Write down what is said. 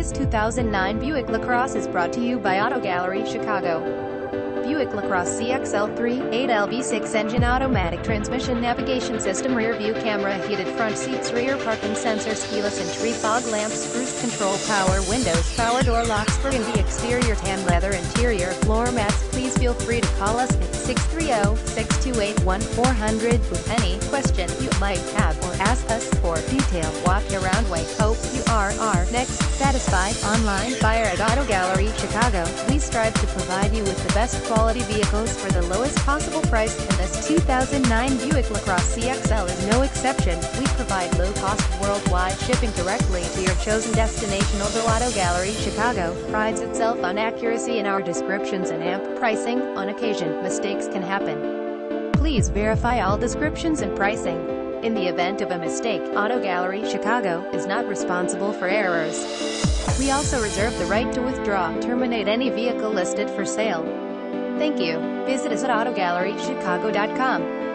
This 2009 Buick LaCrosse is brought to you by Auto Gallery Chicago. Buick LaCrosse CXL 3.8L V6 engine, automatic transmission, navigation system, rear view camera, heated front seats, rear parking sensors, keyless entry, fog lamps, cruise control, power windows, power door locks, burgundy exterior, tan leather interior, floor mats. Please feel free to call us at 630-628-1400 with any question you might have, or ask us for detailed walk-around. We hope you are our next satisfied online buyer at Auto Gallery Chicago. We strive to provide you with the best quality vehicles for the lowest possible price, and this 2009 Buick LaCrosse CXL is no exception. We provide low-cost worldwide shipping directly to your chosen destination. Although Auto Gallery Chicago prides itself on accuracy in our descriptions and amp pricing, on occasion, mistakes can happen. Please verify all descriptions and pricing. In the event of a mistake, Auto Gallery Chicago is not responsible for errors. We also reserve the right to withdraw and terminate any vehicle listed for sale. Thank you. Visit us at AutoGalleryChicago.com.